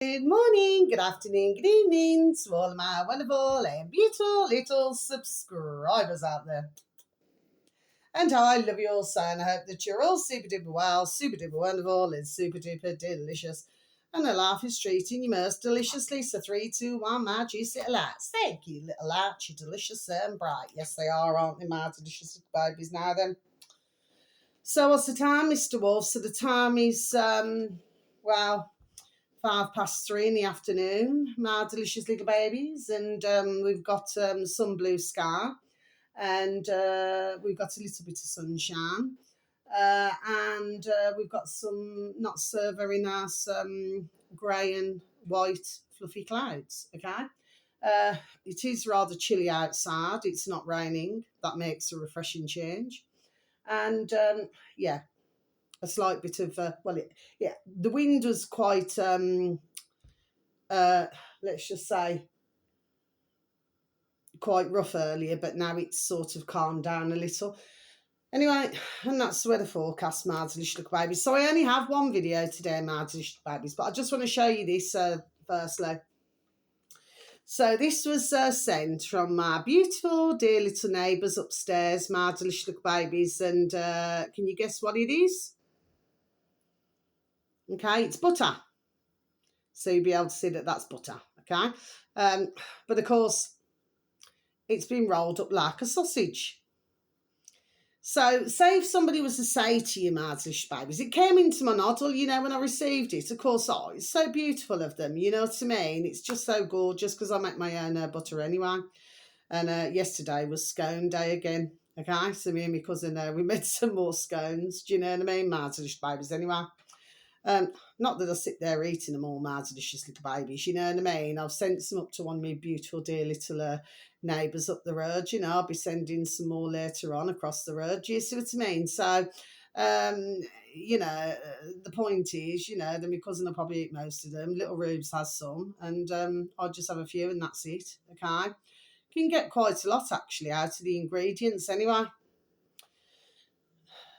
Good morning, good afternoon, good evening to all my wonderful and beautiful little subscribers out there. And I love you all so, and I hope that you're all super duper well, super duper wonderful, and super duper delicious. And the life is treating you most deliciously. So 3, 2, 1, my juicy little lights. Thank you, little lights. You're delicious and bright. Yes, they are, aren't they, my delicious babies now then? So what's the time, Mr. Wolf? So the time is, 3:05 in the afternoon, my delicious little babies, and we've got some blue sky, and we've got a little bit of sunshine, and we've got some not so very nice grey and white fluffy clouds. Okay, it is rather chilly outside. It's not raining. That makes a refreshing change, and yeah, a slight bit of the wind was quite let's just say quite rough earlier, but now it's sort of calmed down a little. Anyway, and that's the weather forecast, my delicious little babies. So I only have one video today, my delicious babies, but I just want to show you this firstly. So this was sent from my beautiful dear little neighbours upstairs, my delicious little babies, and can you guess what it is? Okay, it's butter. So you'll be able to see that that's butter, okay? But of course, it's been rolled up like a sausage. So say if somebody was to say to you, my delicious babies, it came into my noddle, when I received it. Of course, it's so beautiful of them, you know what I mean? It's just so gorgeous because I make my own butter anyway. And yesterday was scone day again, okay? So me and my cousin, we made some more scones, do you know what I mean? My delicious babies anyway. Not that I sit there eating them all, my delicious little babies, you know what I mean? I've sent some up to one of my beautiful dear little neighbours up the road, I'll be sending some more later on across the road, do you see what I mean? So, the point is, that my cousin will probably eat most of them. Little Rubes has some, and I'll just have a few and that's it, okay? You can get quite a lot actually out of the ingredients anyway.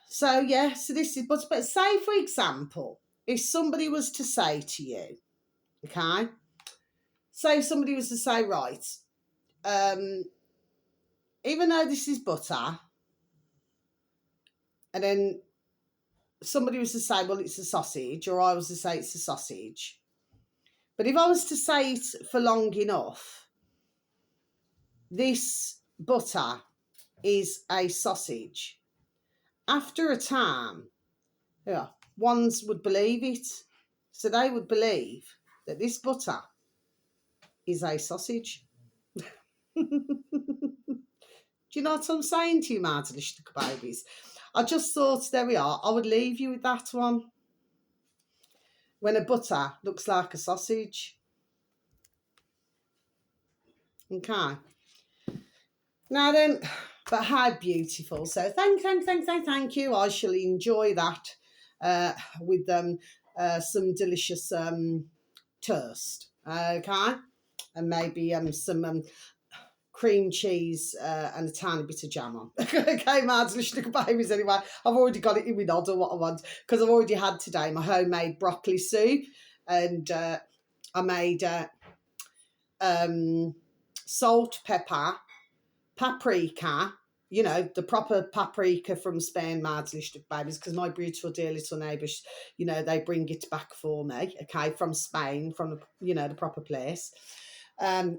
So, yeah, so this is, but say for example, if somebody was to say to you, okay, say somebody was to say, right, even though this is butter, and then somebody was to say, well, it's a sausage, or I was to say it's a sausage. But if I was to say it for long enough, this butter is a sausage. After a time, ones would believe it. So they would believe that this butter is a sausage. Do you know what I'm saying to you, my delicious babies? I just thought, there we are, I would leave you with that one. When a butter looks like a sausage. Okay. Now then, but how beautiful. So thank you. I shall enjoy that with some delicious toast. Okay. And maybe some cream cheese and a tiny bit of jam on. Okay, my delicious little babies anyway. I've already got it in my noddle what I want because I've already had today my homemade broccoli soup, and I made salt, pepper, paprika, the proper paprika from Spain, my delicious little babies, because my beautiful dear little neighbours, they bring it back for me, okay, from Spain, from the proper place. And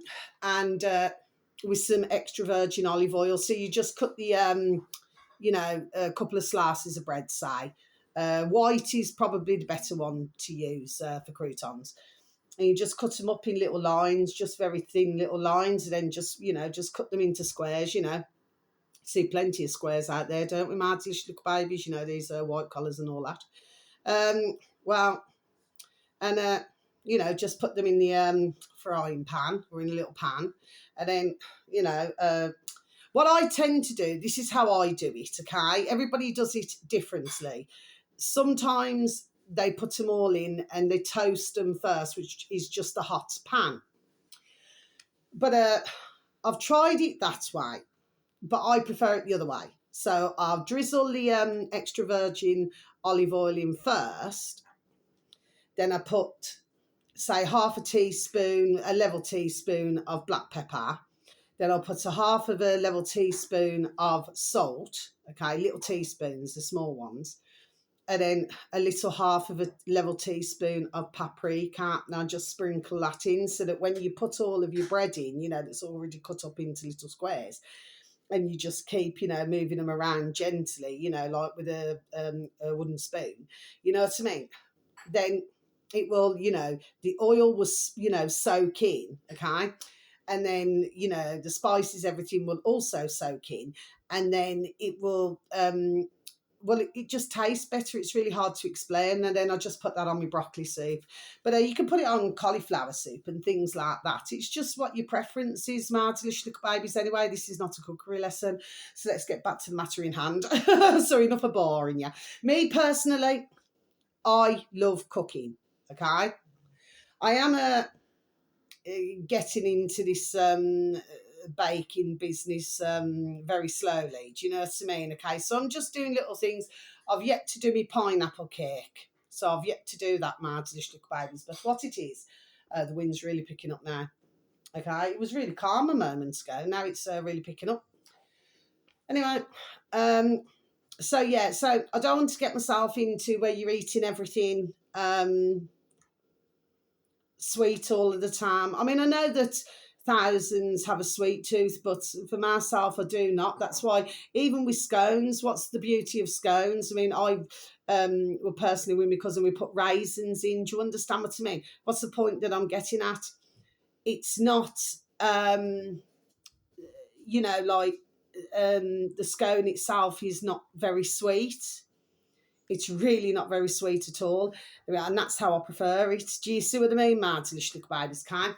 with some extra virgin olive oil. So you just cut the, a couple of slices of bread, say. White is probably the better one to use for croutons. And you just cut them up in little lines, just very thin little lines, and then just cut them into squares, See plenty of squares out there, don't we, my delicious little babies? These white collars and all that. Just put them in the frying pan or in a little pan. And then, what I tend to do, this is how I do it, okay? Everybody does it differently. Sometimes they put them all in and they toast them first, which is just a hot pan. But I've tried it that way, but I prefer it the other way. So I'll drizzle the extra virgin olive oil in first. Then I put say half a teaspoon, a level teaspoon of black pepper. Then I'll put a half of a level teaspoon of salt, okay, little teaspoons, the small ones. And then a little half of a level teaspoon of paprika. Now just sprinkle that in so that when you put all of your bread in, you know, that's already cut up into little squares, and you just keep, you know, moving them around gently, you know, like with a wooden spoon, you know what I mean? Then it will, you know, the oil was, you know, soak in, okay? And then, you know, the spices, everything will also soak in. And then it will, well, it just tastes better. It's really hard to explain. And then I just put that on my broccoli soup. But you can put it on cauliflower soup and things like that. It's just what your preference is, my delicious little babies. Anyway, this is not a cookery lesson. So let's get back to the matter in hand. So enough of boring you. Me personally, I love cooking, okay? I am getting into this baking business very slowly. Do you know what I mean? Okay, so I'm just doing little things. I've yet to do my pineapple cake. So I've yet to do that, my delicious little babies. But what it is, the wind's really picking up now. Okay, it was really calm a moment ago. Now it's really picking up. Anyway, so yeah, so I don't want to get myself into where you're eating everything sweet all of the time. I mean, I know that thousands have a sweet tooth, but for myself, I do not. That's why even with scones, what's the beauty of scones? I mean, I well, personally with my cousin, we put raisins in. Do you understand what I mean? What's the point that I'm getting at? It's not, you know, like the scone itself is not very sweet. It's really not very sweet at all. And that's how I prefer it. Do you see what I mean, my delicious little babies can?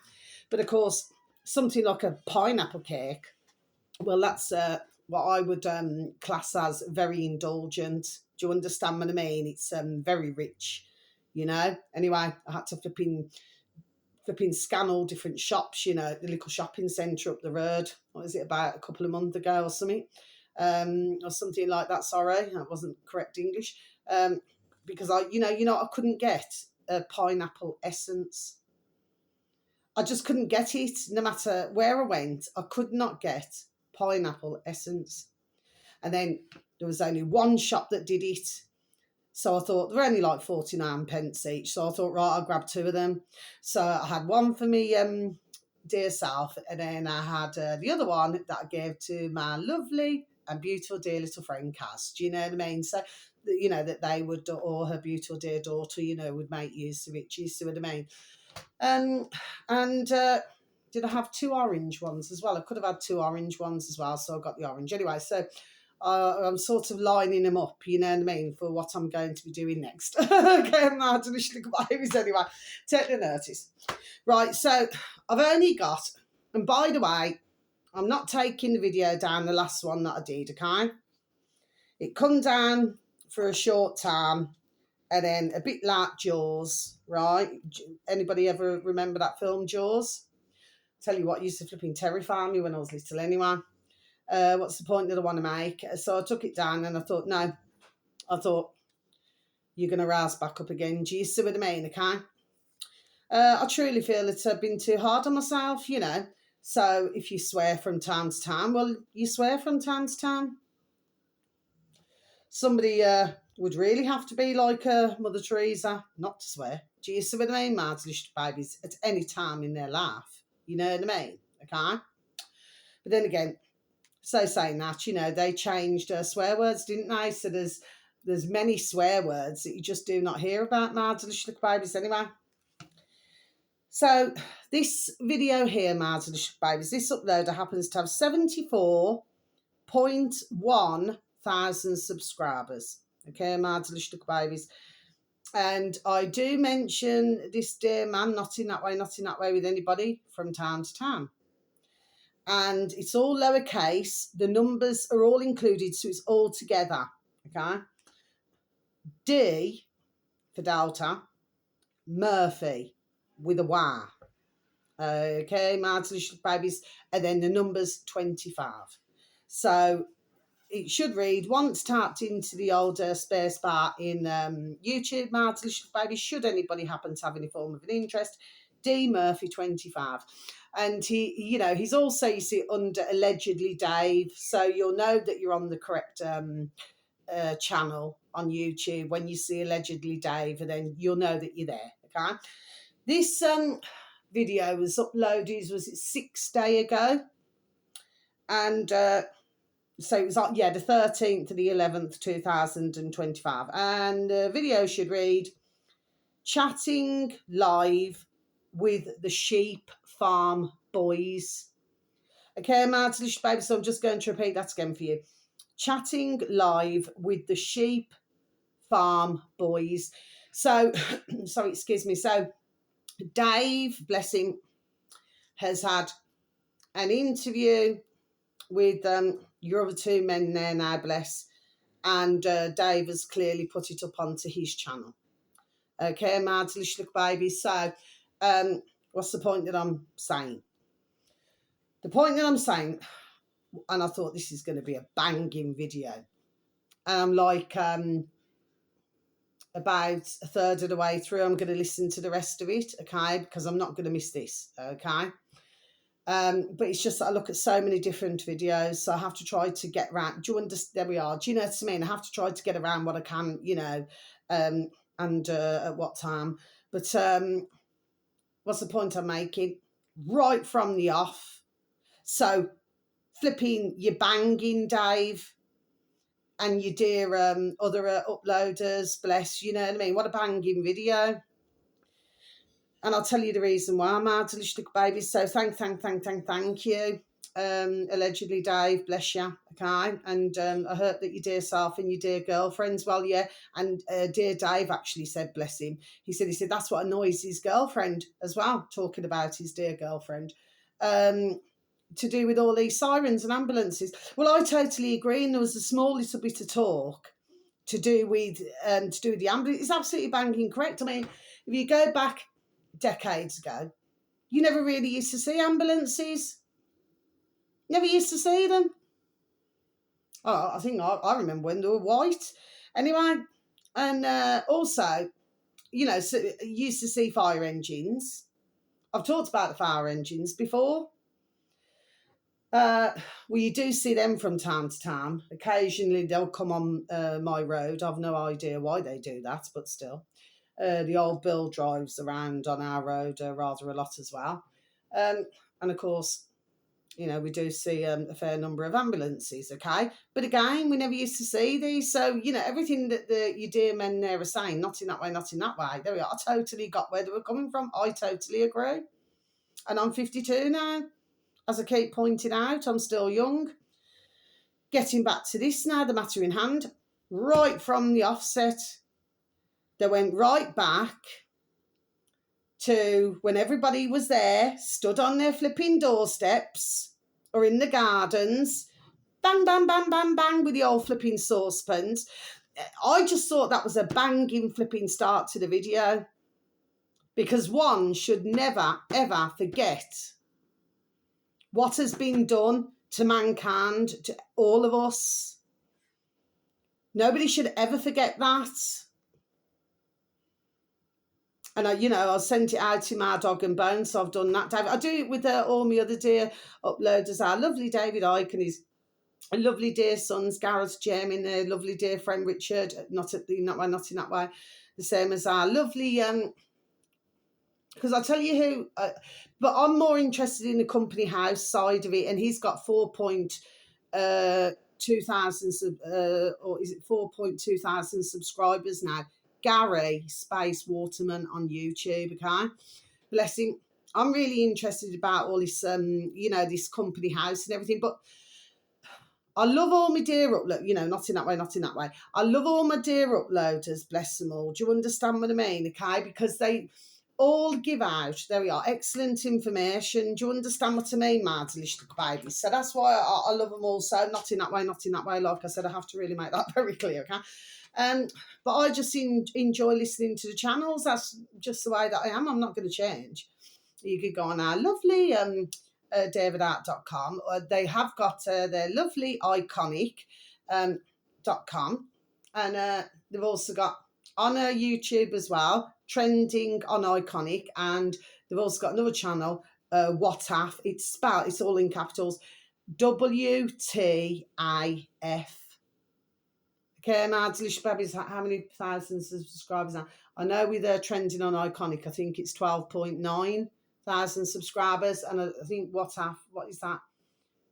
But of course, something like a pineapple cake, well, that's what I would class as very indulgent. Do you understand what I mean? It's very rich, you know? Anyway, I had to flipping scan all different shops, you know, the little shopping centre up the road. What is it, about a couple of months ago or something? Or something like that, sorry, that wasn't correct English. Because I couldn't get a pineapple essence. I just couldn't get it. No matter where I went, I could not get pineapple essence. And then there was only one shop that did it. So I thought they were only like 49 pence each. So I thought, right, I'll grab two of them. So I had one for me dear self, and then I had the other one that I gave to my lovely and beautiful dear little friend Kaz. Do you know what I mean? So, you know, that they would, or her beautiful dear daughter, you know, would make use of it. Do you see what I mean? And did I have two orange ones as well? I could have had two orange ones as well, so I got the orange. Anyway, so I'm sort of lining them up, you know what I mean, for what I'm going to be doing next. Okay, I'm not delicious little babies anyway. Take the notice. Right, so I've only got, and by the way, I'm not taking the video down, the last one that I did, okay? It come down for a short time, and then a bit like Jaws, right? Anybody ever remember that film, Jaws? Tell you what, it used to flipping terrify me when I was little anyway. What's the point that I want to make? So I took it down and I thought, no. I thought, you're going to rouse back up again. Do you see what I mean, okay? I truly feel that I've been too hard on myself, you know. So if you swear from time to time, well, you swear from time to time. Somebody would really have to be like Mother Teresa not to swear. Do you see what I mean, my delicious babies, at any time in their life? You know what I mean? Okay? But then again, so saying that, you know, they changed swear words, didn't they? So there's many swear words that you just do not hear about, my delicious little babies anyway. So this video here, my delicious babies, this uploader happens to have 74.1 thousand subscribers. Okay, my delicious little babies. And I do mention this dear man, not in that way with anybody from time to time. And it's all lowercase. The numbers are all included, so it's all together. Okay. D for Delta, Murphy with a Y. Okay, my delicious babies, and then the number's 25. So it should read, once tapped into the older space bar in YouTube, My Delicious Baby, should anybody happen to have any form of an interest, D Murphy 25. And he, you know, he's also, you see, under allegedly Dave, so you'll know that you're on the correct channel on YouTube when you see allegedly Dave, and then you'll know that you're there. Okay, this video was uploaded, was it 6 days ago, and so it was the 13th to the 11th 2025, and the video should read, chatting live with the sheep farm boys. Okay, My Delicious Baby, so I'm just going to repeat that again for you. Chatting live with the sheep farm boys. So, sorry, excuse me. So, Dave, bless him, has had an interview with your other two men there now, bless. And Dave has clearly put it up onto his channel. Okay, My Delicious Baby. So, what's the point that I'm saying? The point that I'm saying, and I thought this is going to be a banging video, and I'm like about a third of the way through. I'm going to listen to the rest of it, okay, because I'm not going to miss this, okay. But it's just that I look at so many different videos, so I have to try to get around. Do you understand? There we are. Do you know what I mean? I have to try to get around what I can, you know, and at what time. But what's the point I'm making? Right from the off. So flipping, you're banging Dave and your dear other uploaders, bless, you know what I mean? What a banging video. And I'll tell you the reason why, My Delicious Baby. So thank you. Allegedly Dave, bless you, okay. And I hope that your dear self and your dear girlfriends, well, yeah. And dear Dave actually said, bless him, he said that's what annoys his girlfriend as well, talking about his dear girlfriend, to do with all these sirens and ambulances. Well, I totally agree, and there was a small little bit of talk to do with the ambulance. It's absolutely banging correct. I mean, if you go back decades ago, you never really used to see ambulances. Never used to see them. Oh, I think I remember when they were white. Anyway, and also, you know, so you used to see fire engines. I've talked about the fire engines before. Well, you do see them from time to time. Occasionally, they'll come on my road. I've no idea why they do that, but still. The old Bill drives around on our road rather a lot as well. And, of course, you know, we do see a fair number of ambulances, okay? But, again, we never used to see these. So, you know, everything that your dear men there are saying, not in that way, not in that way. There we are. I totally got where they were coming from. I totally agree. And I'm 52 now. As I keep pointing out, I'm still young. Getting back to this now, the matter in hand, right from the offset, they went right back to when everybody was there, stood on their flipping doorsteps or in the gardens, bang, bang, bang, bang, bang with the old flipping saucepans. I just thought that was a banging flipping start to the video, because one should never, ever forget what has been done to mankind, to all of us. Nobody should ever forget that. And I sent it out to my dog and bones, so I've done that, David. I do it with all my other dear uploaders. Our lovely David Icke and his lovely dear sons, Gareth, Jem, and their lovely dear friend Richard. Not in that way. The same as our lovely. Because I'll tell you who, but I'm more interested in the company house side of it, and he's got 4.2 thousand, or is it 4.2 thousand subscribers now? Gary Space Waterman on YouTube, okay? Bless him. I'm really interested about all this, this company house and everything, but I love all my dear uploaders, not in that way. I love all my dear uploaders, bless them all. Do you understand what I mean, okay? Because they all give out, there we are, excellent information. Do you understand what I mean, My Delicious Baby? So that's why I love them all. So not in that way. Like I said, I have to really make that very clear, okay? But I just enjoy listening to the channels. That's just the way that I am. I'm not going to change. You could go on our lovely davidart.com. They have got their lovely iconic .com, and they've also got on YouTube as well, Trending on Iconic, and they've also got another channel, WTAF. It's all in capitals, WTAF. Okay, my Delish Babies, how many thousands of subscribers now? I know with Trending on Iconic, I think it's 12.9 thousand subscribers, and I think WTAF, what is that?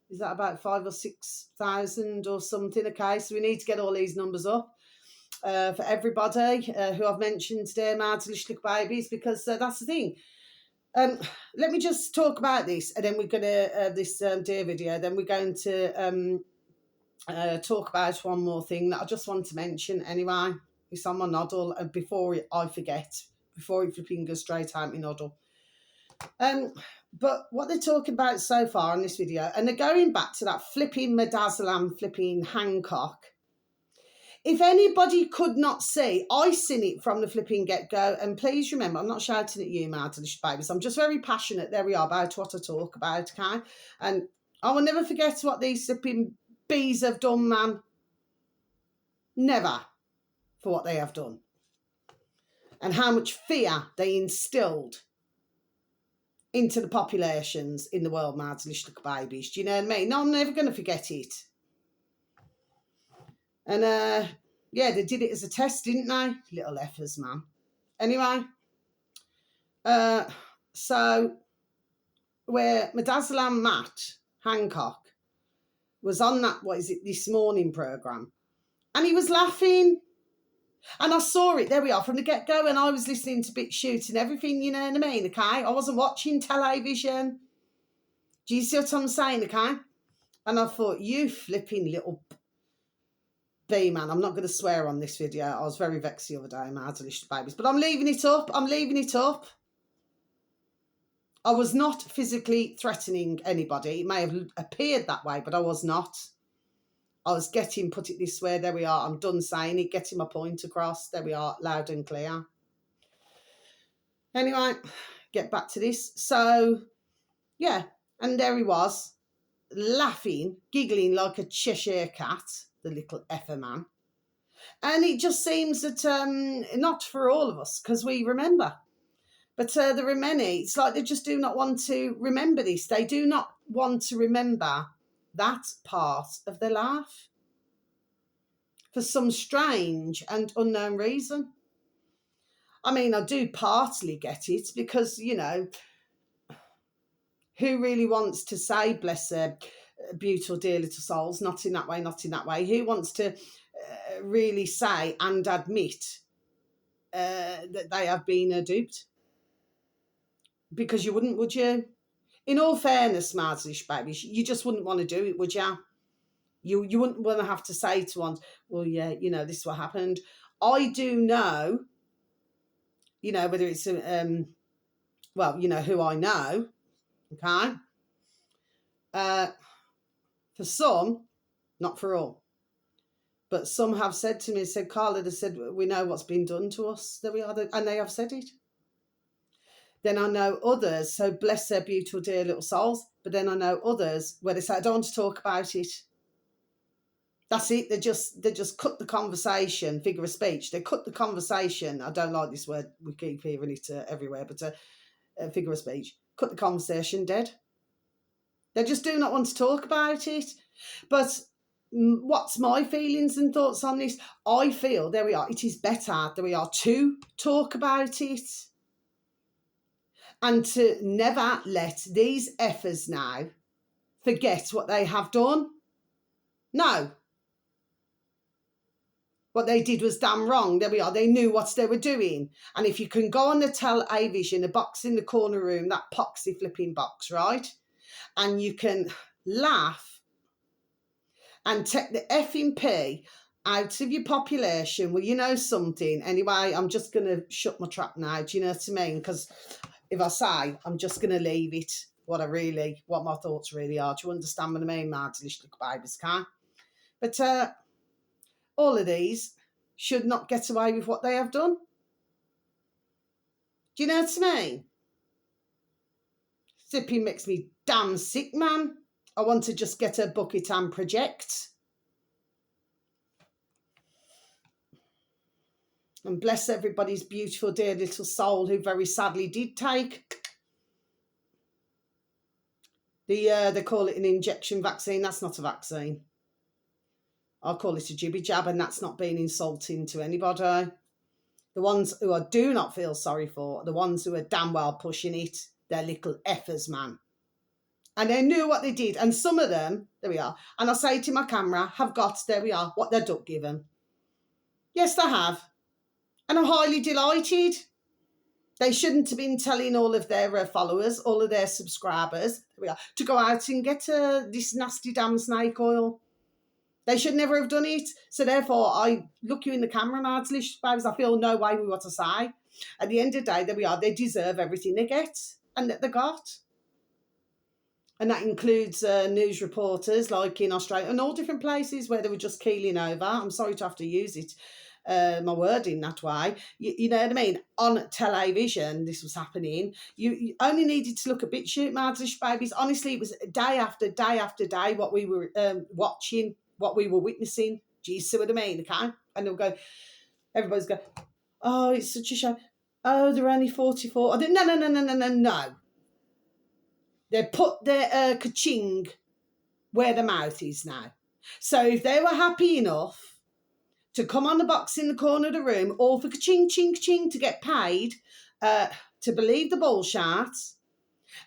Is that about 5,000 or 6,000 or something? Okay, so we need to get all these numbers up for everybody who I've mentioned today, my Delish Babies, because that's the thing. Let me just talk about this, and then we're going to, this dear video, then we're going to talk about one more thing that I just want to mention anyway. It's on my noddle, and before I forget, before it flipping goes straight out my noddle. But what they're talking about so far in this video, and they're going back to that flipping Midazolam flipping Hancock. If anybody could not see, I seen it from the flipping get-go, and please remember, I'm not shouting at you, my Delicious Babies. I'm just very passionate, there we are, about what I talk about, okay? And I will never forget what these flipping bees have done, man. Never, for what they have done. And how much fear they instilled into the populations in the world, my Delicious Babies. Do you know what I mean? No, I'm never going to forget it. And, yeah, they did it as a test, didn't they? Little effers, man. Anyway, so where Midazolam Matt Hancock was on that, what is it, This Morning programme, and he was laughing. And I saw it, there we are, from the get-go, and I was listening to BitChute and everything, you know what I mean, okay? I wasn't watching television. Do you see what I'm saying, okay? And I thought, you flipping little bee, man. I'm not going to swear on this video. I was very vexed the other day, my Delicious Babies. But I'm leaving it up. I'm leaving it up. I was not physically threatening anybody. It may have appeared that way, but I was not. I was put it this way, there we are, I'm done saying it, getting my point across, there we are, loud and clear. Anyway, get back to this. So, yeah, and there he was, laughing, giggling like a Cheshire cat, the little effer man. And it just seems that, not for all of us, because we remember, but there are many, it's like they just do not want to remember this. They do not want to remember that part of their life for some strange and unknown reason. I mean, I do partly get it because, you know, who really wants to say, bless their beautiful, dear little souls, not in that way, not in that way. Who wants to really say and admit that they have been duped? Because you wouldn't, would you? In all fairness, Marzish babies, you just wouldn't want to do it, would you? You wouldn't want to have to say to one, well, yeah, you know, this is what happened. I do know, you know, whether it's, well, you know, who I know, okay? For some, not for all, but some have said to me, said, Carla, they said, we know what's been done to us. There we are, and they have said it. Then I know others, so bless their beautiful, dear little souls, but then I know others where they say, I don't want to talk about it. That's it. They just cut the conversation, figure of speech. They cut the conversation. I don't like this word. We keep hearing it everywhere, but figure of speech. Cut the conversation dead. They just do not want to talk about it. But what's my feelings and thoughts on this? I feel, there we are, it is better, there we are, to talk about it. And to never let these effers now forget what they have done. No. What they did was damn wrong. There we are. They knew what they were doing. And if you can go on the television, the box in the corner room, that poxy flipping box, right? And you can laugh and take the effing pee out of your population. Well, you know something. Anyway, I'm just going to shut my trap now. Do you know what I mean? Because if I say, I'm just going to leave it what my thoughts really are. Do you understand what I mean, my delicious little babies, okay? But all of these should not get away with what they have done. Do you know what I mean? Zippy makes me damn sick, man. I want to just get a bucket and project. And bless everybody's beautiful, dear little soul who very sadly did take they call it an injection vaccine. That's not a vaccine. I'll call it a jibby jab, and that's not being insulting to anybody. The ones who I do not feel sorry for are the ones who are damn well pushing it. They're little effers, man. And they knew what they did. And some of them, there we are, and I say to my camera, have got, there we are, what they're duck given. Yes, they have. And I'm highly delighted. They shouldn't have been telling all of their followers, all of their subscribers, there we are, to go out and get this nasty damn snake oil. They should never have done it. So therefore, I look you in the camera, Madslish, babes, I feel no way with what to say. At the end of the day, there we are. They deserve everything they get and that they got. And that includes news reporters like in Australia and all different places where they were just keeling over. I'm sorry to have to use it, my word in that way. You know what I mean? On television, this was happening. You only needed to look at BitChute, Madslish, babies. Honestly, it was day after day after day what we were watching, what we were witnessing. Do you see what I mean? Okay? And they'll go, everybody's go, oh, it's such a shame. Oh, they're only 44. No. They put their ka-ching where the mouth is now. So if they were happy enough to come on the box in the corner of the room, all for ka-ching, ching, ching, to get paid, to believe the bullshit,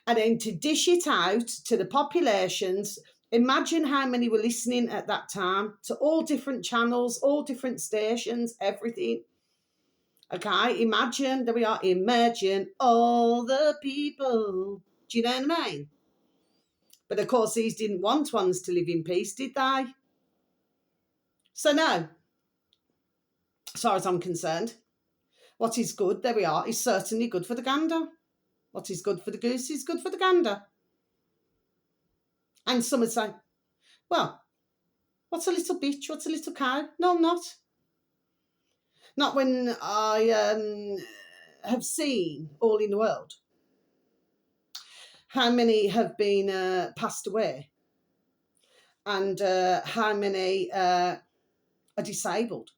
and then to dish it out to the populations. Imagine how many were listening at that time to all different channels, all different stations, everything. Okay, imagine, there we are, imagine all the people. Do you know what I mean? But of course, these didn't want ones to live in peace, did they? So no, as far as I'm concerned, what is good, there we are, is certainly good for the gander. What is good for the goose is good for the gander. And some would say, well, what's a little bitch? What's a little cow? No, I'm not. Not when I have seen all in the world. How many have been passed away? And how many are disabled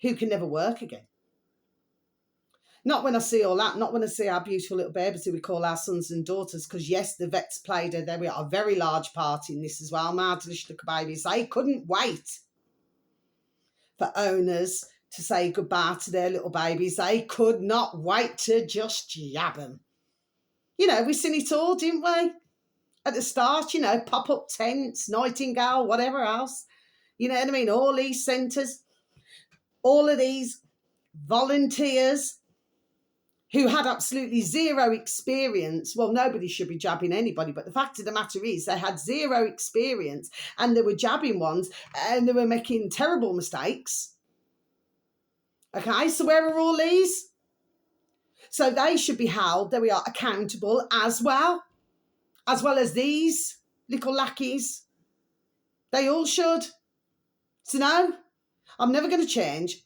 who can never work again? Not when I see all that, not when I see our beautiful little babies who we call our sons and daughters, because yes, the vets played a very large part in this as well. Martelish little babies, they couldn't wait for owners to say goodbye to their little babies. They could not wait to just jab them. You know, we've seen it all, didn't we? At the start, you know, pop-up tents, Nightingale, whatever else. You know what I mean? All these centres, all of these volunteers who had absolutely zero experience. Well, nobody should be jabbing anybody, but the fact of the matter is they had zero experience and they were jabbing ones and they were making terrible mistakes. Okay, so where are all these? So they should be held, there we are, accountable as well as these little lackeys. They all should. So no, I'm never going to change.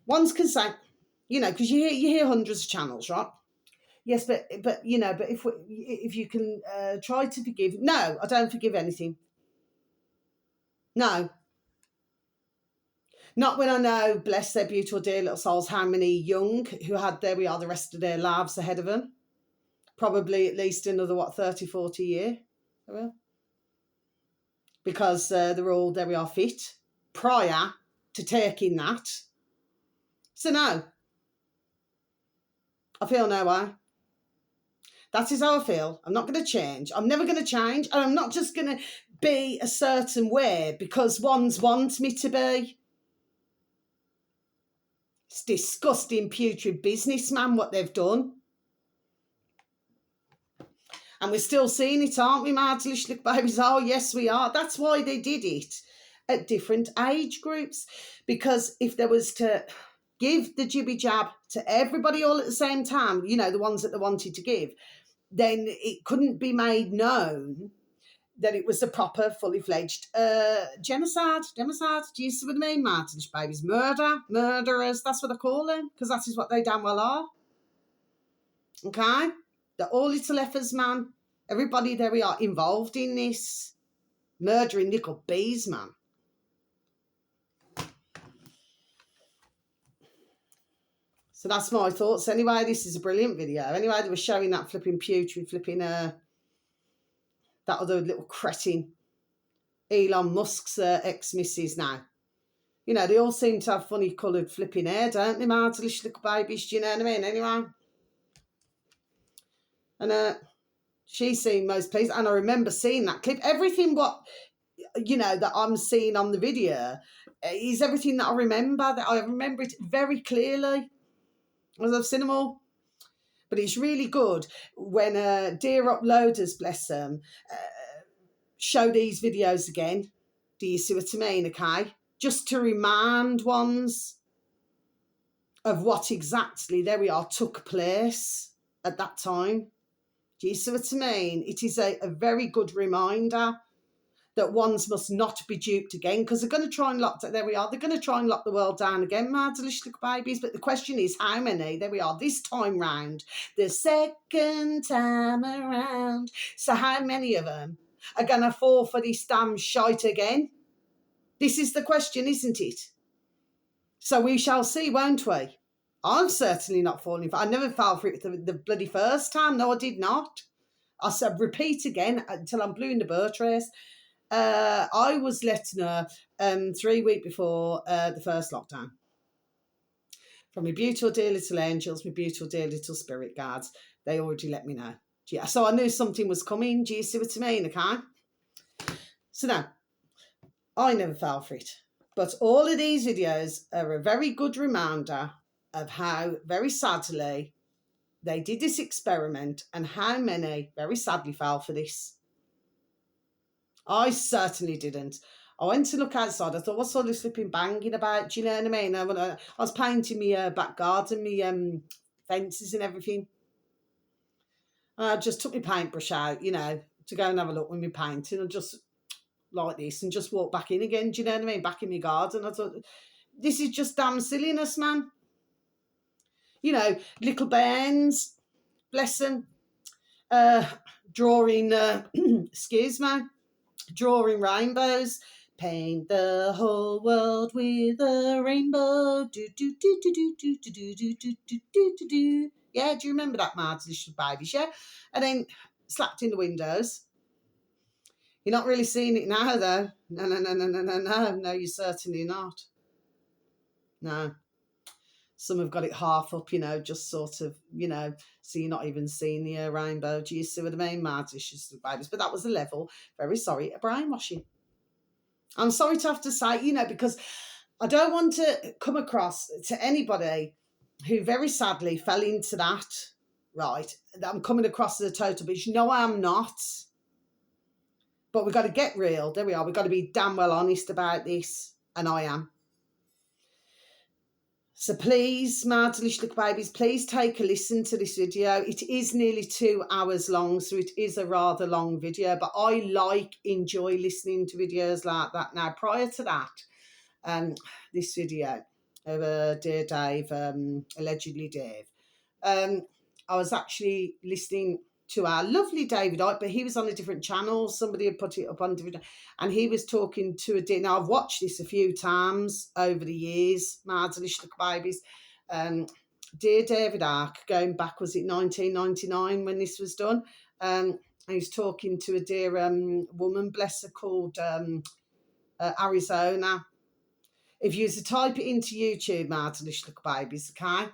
One's consent, you know, because you hear hundreds of channels, right? Yes, but you know, but if you can try to forgive. No, I don't forgive anything. No. Not when I know, bless their beautiful dear little souls, how many young who had, there we are, the rest of their lives ahead of them. Probably at least another, 30, 40 years. Because they're all, there we are, fit prior to taking that. So no. I feel no way. That is how I feel. I'm not going to change. I'm never going to change. And I'm not just going to be a certain way because ones want me to be. It's disgusting, putrid business, man, what they've done. And we're still seeing it, aren't we, Martelish, look, babies? Oh, yes, we are. That's why they did it at different age groups. Because if there was to give the jibby jab to everybody all at the same time, you know, the ones that they wanted to give, then it couldn't be made known that it was a proper, fully fledged genocide. Do you see what I mean, Martelish, babies? Murderers, that's what I call them, because that is what they damn well are. Okay? They're all little effers, man. Everybody, there we are, involved in this. Murdering little bees, man. So that's my thoughts. Anyway, this is a brilliant video. Anyway, they were showing that flipping putrid flipping that other little cretin, Elon Musk's ex-missus now. You know, they all seem to have funny coloured flipping hair, don't they, marvellous little babies? Do you know what I mean? Anyway. And she seemed most pleased. And I remember seeing that clip. Everything what, you know, that I'm seeing on the video is everything that I remember. That I remember it very clearly, as I've seen them all. But it's really good when dear uploaders, bless them, show these videos again. Do you see what I mean? Okay, just to remind ones of what exactly, there we are, took place at that time. Do you see what I mean? It is a very good reminder that ones must not be duped again, because they're going to try and lock, there we are, they're going to try and lock the world down again, my delicious little babies. But the question is, how many? There we are, this time round, the second time around. So how many of them are going to fall for this damn shite again? This is the question, isn't it? So we shall see, won't we? I'm certainly not falling for it. I never fell for it the bloody first time. No, I did not. I said, repeat again until I'm blue in the bird race. I was letting her 3 weeks before the first lockdown. From my beautiful dear little angels, my beautiful dear little spirit guards, they already let me know. Yeah, so I knew something was coming. Do you see what I mean? Okay. So now, I never fell for it. But all of these videos are a very good reminder of how, very sadly, they did this experiment and how many, very sadly, fell for this. I certainly didn't. I went to look outside. I thought, what's all this flipping banging about? Do you know what I mean? I was painting my back garden, my fences and everything. And I just took my paintbrush out, you know, to go and have a look with my painting, and just like this, and just walk back in again. Do you know what I mean? Back in my garden. I thought, this is just damn silliness, man. You know, little bands, bless them, drawing, excuse me, drawing rainbows. Paint the whole world with a rainbow. Do do do do do do do do do do do do do do. Yeah, do you remember that, Martin? Little babies, yeah. And then slapped in the windows. You're not really seeing it now, though. No, you're certainly not. No. Some have got it half up, you know, just sort of, you know, so you're not even seeing the rainbow. Do you see what I mean? Mad issues with babies. But that was the level, very sorry, a brainwashing. I'm sorry to have to say, you know, because I don't want to come across to anybody who very sadly fell into that, right, that I'm coming across as a total bitch. No, I am not. But we've got to get real. There we are. We've got to be damn well honest about this. And I am. So please, my delicious little babies, please take a listen to this video. It is nearly 2 hours long, so it is a rather long video, but I enjoy listening to videos like that. Now, prior to that, this video of dear Dave, allegedly Dave, I was actually listening to our lovely David Icke, but he was on a different channel. Somebody had put it up on different, and he was talking to a dear. Now I've watched this a few times over the years, my delicious little babies. Dear David Icke, going back, was it 1999 when this was done? And he's talking to a dear woman, bless her, called Arizona. If you was to type it into YouTube, my delicious little babies, okay.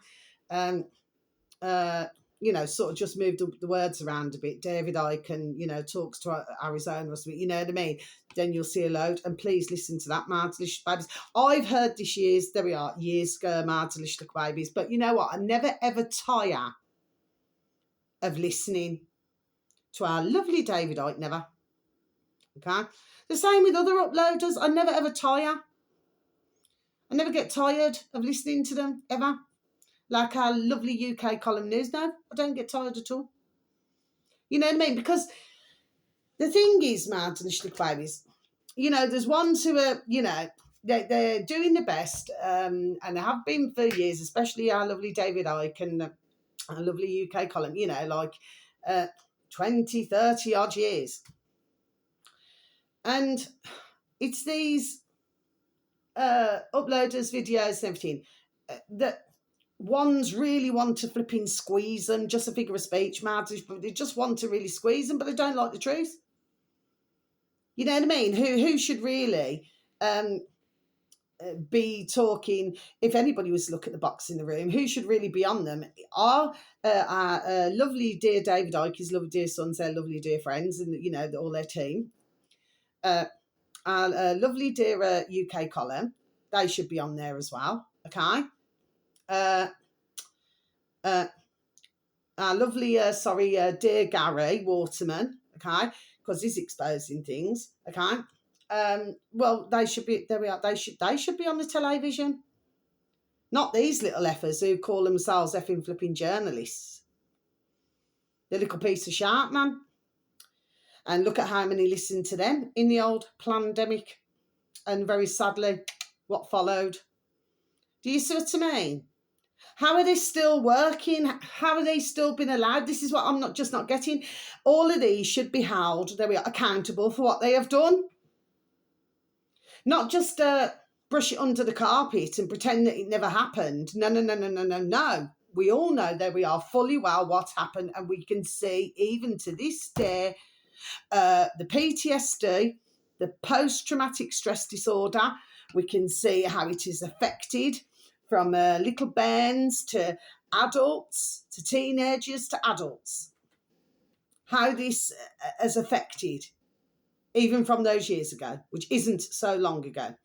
You know, sort of just moved the words around a bit. David Icke, and, you know, talks to Arizona or something, you know what I mean? Then you'll see a load. And please listen to that, my delicious babies. I've heard this years ago, my delicious little babies. But you know what? I never ever tire of listening to our lovely David Icke, never. Okay? The same with other uploaders. I never ever tire. I never get tired of listening to them, ever. Like our lovely UK column news. No, I don't get tired at all. You know what I mean? Because the thing is, man, to the little babies, you know, there's ones who are, you know, they're doing the best, and they have been for years, especially our lovely David Icke and our lovely UK column, you know, like 20, 30 odd years. And it's these uploaders, videos and everything that ones really want to flipping squeeze them, just a figure of speech, madly, but they just want to really squeeze them, but they don't like the truth. You know what I mean? Who should really be talking? If anybody was to look at the box in the room, who should really be on them? Our lovely dear David Icke, his lovely dear sons, their lovely dear friends, and you know, all their team. Our lovely dear UK column, they should be on there as well. Okay. Our lovely, dear Gary Waterman. Okay, because he's exposing things. Okay. Well, they should be. There we are. They should be on the television. Not these little effers who call themselves effing flipping journalists. The little piece of sharp, man. And look at how many listened to them in the old pandemic. And very sadly, what followed. Do you see what I mean? How are they still working? How are they still being allowed? This is what I'm not getting. All of these should be held, there we are, accountable for what they have done. Not just brush it under the carpet and pretend that it never happened. No. We all know that we are fully well what's happened, and we can see even to this day the PTSD, the post-traumatic stress disorder. We can see how it is affected from little bands to adults, to teenagers, to adults. How this has affected, even from those years ago, which isn't so long ago.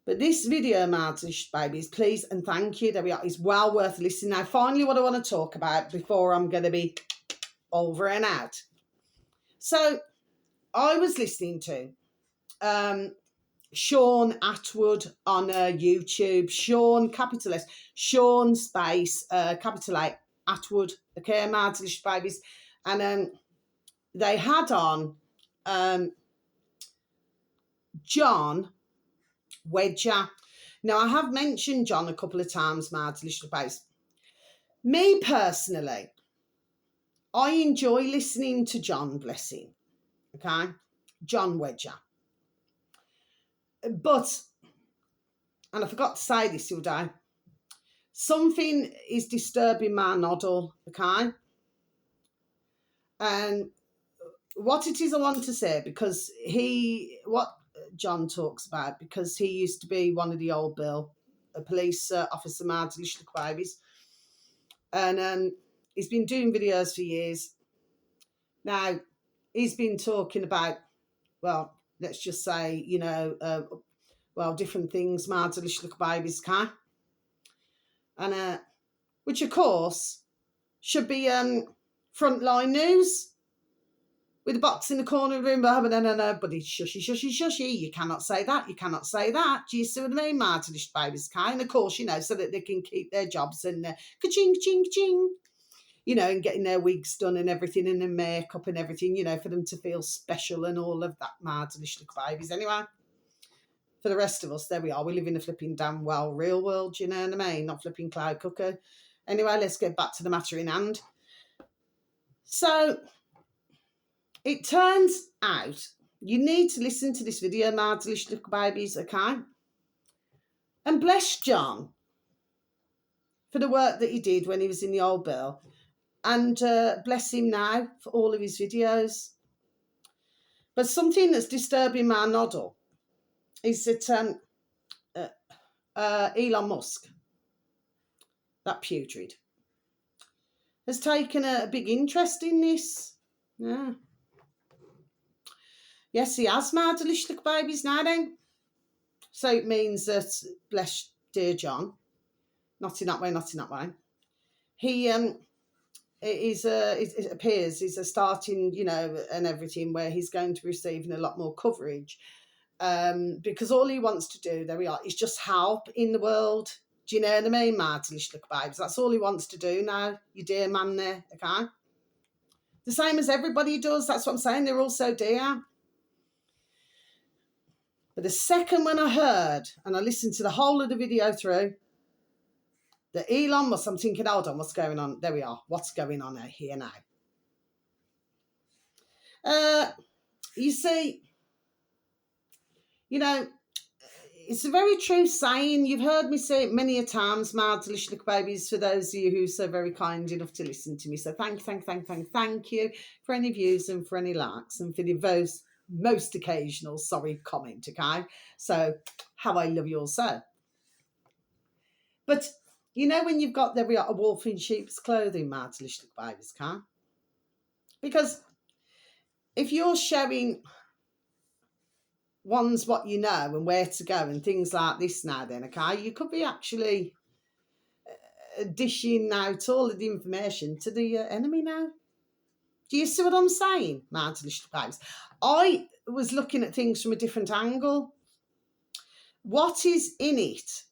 But this video, Martish babies, please and thank you. There we are. It's well worth listening. Now, finally, what I want to talk about before I'm going to be over and out. So, I was listening to Sean Atwood on YouTube. Sean, capital S, Sean space, capital A, Atwood. Okay, Martish babies. And they had on John Wedger. Now, I have mentioned John a couple of times, Martish babies. Me personally, I enjoy listening to John, bless him. Okay, John Wedger. But, and I forgot to say this the other day, something is disturbing my noddle, okay? And what it is I want to say, because what John talks about, because he used to be one of the old Bill, a police officer, Martish babies, and he's been doing videos for years. Now, he's been talking about, well, let's just say, you know, different things, Martish babies, okay? And which, of course, should be frontline news. With a box in the corner of the room, no, but it's shushy. You cannot say that. You cannot say that. Do you see what I mean? Martish babies, kind. Of course, you know, so that they can keep their jobs and ka-ching, ching, ching. You know, and getting their wigs done and everything, and their makeup and everything, you know, for them to feel special and all of that, Martish babies. Anyway, for the rest of us, there we are. We live in a flipping damn well real world, you know what I mean? Not flipping cloud cooker. Anyway, let's get back to the matter in hand. So, it turns out you need to listen to this video, Martish babies, okay? And bless John for the work that he did when he was in the old Bill. And bless him now for all of his videos. But something that's disturbing my noddle is that Elon Musk, that putrid, has taken a big interest in this. Yeah. Yes, he has, Martish babies now then. So it means that, bless dear John, not in that way. He it appears he's starting, you know, and everything where he's going to be receiving a lot more coverage, because all he wants to do, there we are, is just help in the world. Do you know what I mean, Martish babes? That's all he wants to do now, you dear man there, okay? The same as everybody does. That's what I'm saying. They're all so dear. But the second when I heard, and I listened to the whole of the video through, the Elon Musk, I'm thinking, hold on, what's going on? There we are. What's going on here now? You see, you know, it's a very true saying. You've heard me say it many a times, my delicious little babies, for those of you who are so very kind enough to listen to me. So thank you for any views and for any likes and for the most occasional, comment, okay? So, how I love you all so. But, you know, when you've got, there we are, a wolf in sheep's clothing, my delicious little babies, okay? Because if you're showing one's what you know and where to go and things like this now, then, okay, you could be actually dishing out all of the information to the enemy now. Do you see what I'm saying, my delicious babes? I was looking at things from a different angle. What is in it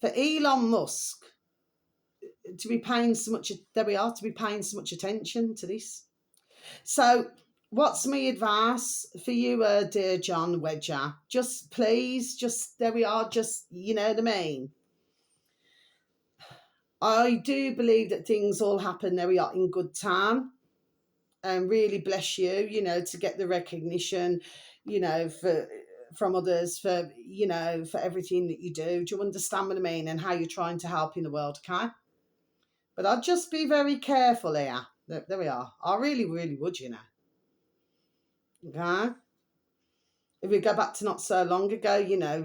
for Elon Musk to be paying so much, to be paying so much attention to this? So what's my advice for you, dear John Wedger? Just please, you know what I mean? I do believe that things all happen, in good time. And really bless you, you know, to get the recognition, you know, from others for, you know, for everything that you do. Do you understand what I mean? And how you're trying to help in the world, okay? But I'd just be very careful here. There we are. I really, really would, you know. Okay? If we go back to not so long ago, you know,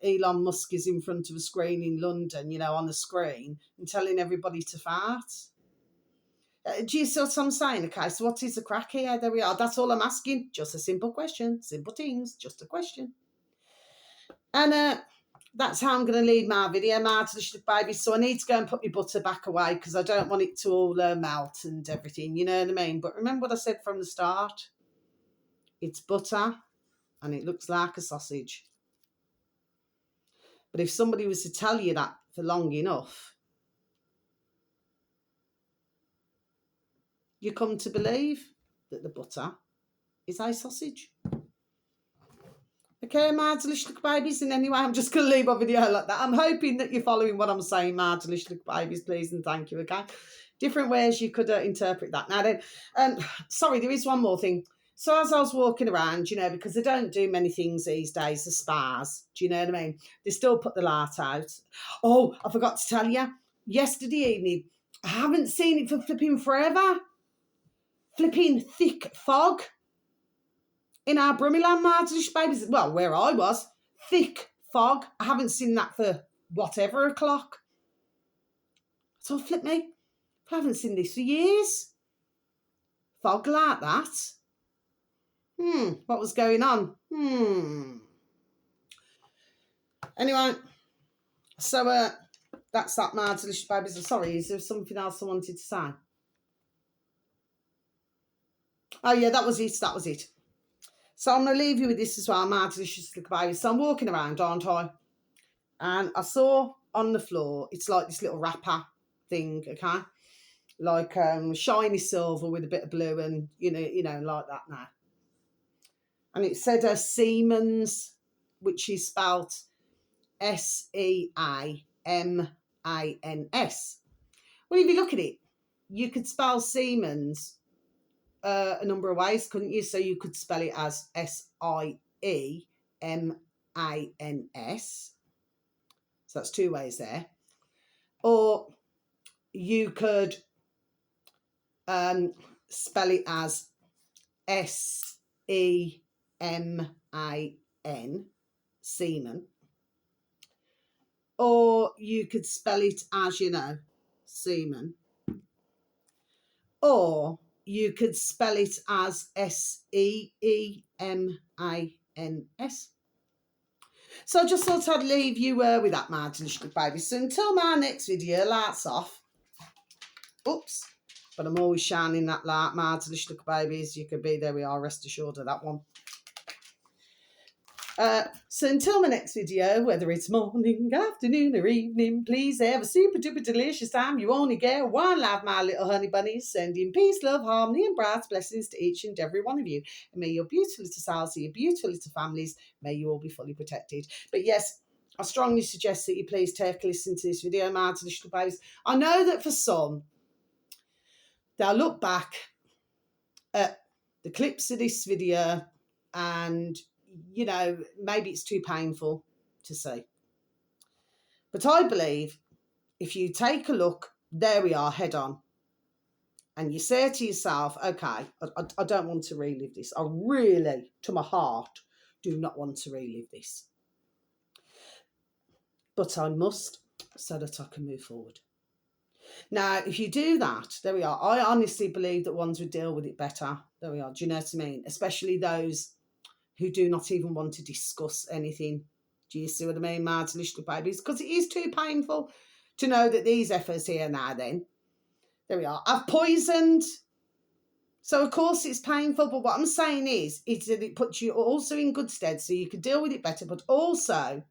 Elon Musk is in front of a screen in London, you know, on the screen and telling everybody to fart. Do you see what I'm saying? Okay, so what is the crack here? There we are. That's all I'm asking. Just a simple question. Simple things. Just a question. And that's how I'm going to lead my video, my delicious baby. So I need to go and put my butter back away because I don't want it to all melt and everything. You know what I mean? But remember what I said from the start? It's butter and it looks like a sausage. But if somebody was to tell you that for long enough, you come to believe that the butter is a sausage. Okay, my delicious little babies. And anyway, I'm just going to leave my video like that. I'm hoping that you're following what I'm saying, my delicious little babies, please, and thank you, okay? Different ways you could interpret that. Now then, sorry, there is one more thing. So as I was walking around, you know, because they don't do many things these days, the spas, do you know what I mean? They still put the light out. Oh, I forgot to tell you, yesterday evening, I haven't seen it for flipping forever. Flipping thick fog in our Brummyland, my delicious babies. Well, where I was, thick fog. I haven't seen that for whatever o'clock. So flip me. I haven't seen this for years. Fog like that. What was going on? Anyway, so that's that, my delicious babies. Sorry, is there something else I wanted to say? Oh yeah, that was it. So I'm going to leave you with this as well, my delicious little babies. So I'm walking around, aren't I? And I saw on the floor, it's like this little wrapper thing, okay? Like shiny silver with a bit of blue and, you know, like that now. And it said Siemens, which is spelt Seamans. Well, if you look at it, you could spell Siemens a number of ways, couldn't you? So you could spell it as Siemans. So that's two ways there. Or you could spell it as Seman, Seaman. Or you could spell it as, you know, semen. Or you could spell it as Seemans. So I just thought I'd leave you with that, my delicious baby. So until my next video, lights off. Oops. But I'm always shining that light, my delicious little babies. You could be, there we are, rest assured of that one. So until my next video, whether it's morning, afternoon or evening, please have a super duper delicious time. You only get one life, my little honey bunnies. Sending peace, love, harmony and bright blessings to each and every one of you. And may your beautiful little selves, your beautiful little families, may you all be fully protected. But yes, I strongly suggest that you please take a listen to this video, my delicious little babies. I know that for some, they'll look back at the clips of this video and maybe it's too painful to see. But I believe if you take a look, there we are, head on, and you say to yourself, okay, I don't want to relive this. I really, to my heart, do not want to relive this. But I must, so that I can move forward. Now, if you do that, there we are. I honestly believe that ones would deal with it better. There we are. Do you know what I mean? Especially those who do not even want to discuss anything. Do you see what I mean, Mards, little babies? Because it is too painful to know that these efforts here now then, there we are, I've poisoned. So, of course, it's painful. But what I'm saying is that it puts you also in good stead so you can deal with it better. But also,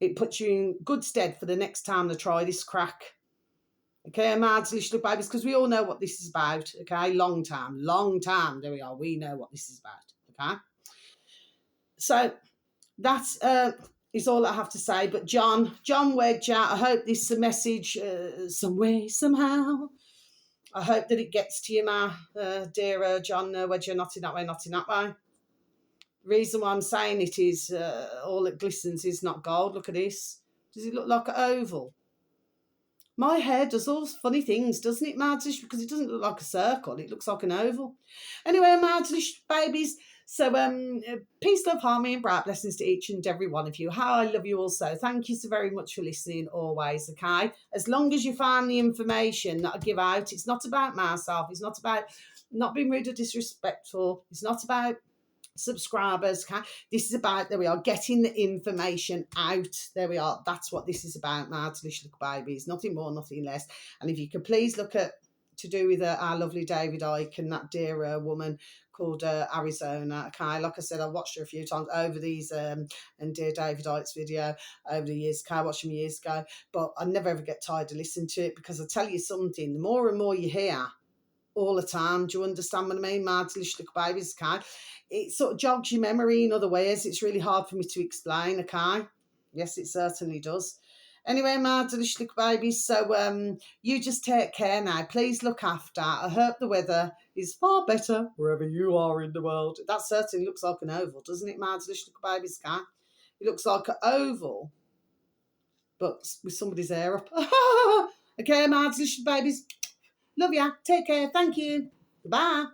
it puts you in good stead for the next time to try this crack. Okay, Mards, little babies, because we all know what this is about. Okay, long time. There we are. We know what this is about. Okay. So that's is all I have to say. But John Wedger, I hope this is a message some way, somehow. I hope that it gets to you, dear John Wedger, not in that way. The reason why I'm saying it is all that glistens is not gold. Look at this. Does it look like an oval? My hair does all funny things, doesn't it, Mardish? Because it doesn't look like a circle. It looks like an oval. Anyway, Mardish babies. So, peace, love, harmony, and bright blessings to each and every one of you. How I love you all so. Thank you so very much for listening always, okay? As long as you find the information that I give out, it's not about myself. It's not about not being rude or disrespectful. It's not about subscribers. Okay? This is about, there we are, getting the information out. There we are. That's what this is about, my little babies. Nothing more, nothing less. And if you could please look at, to do with our lovely David Icke and that dear woman called Arizona. Okay, like I said, I've watched her a few times over these and dear David Icke's video over the years. Okay, I watched him years ago, but I never ever get tired to listen to it, because I tell you something, the more and more you hear all the time, do you understand what I mean, Mads, little babies? Okay, it sort of jogs your memory in other ways. It's really hard for me to explain. Okay, yes, it certainly does. Anyway, my delicious little babies, so you just take care now. Please look after. I hope the weather is far better wherever you are in the world. That certainly looks like an oval, doesn't it, my delicious little babies? It looks like an oval, but with somebody's hair up. Okay, my delicious babies. Love ya. Take care. Thank you. Goodbye.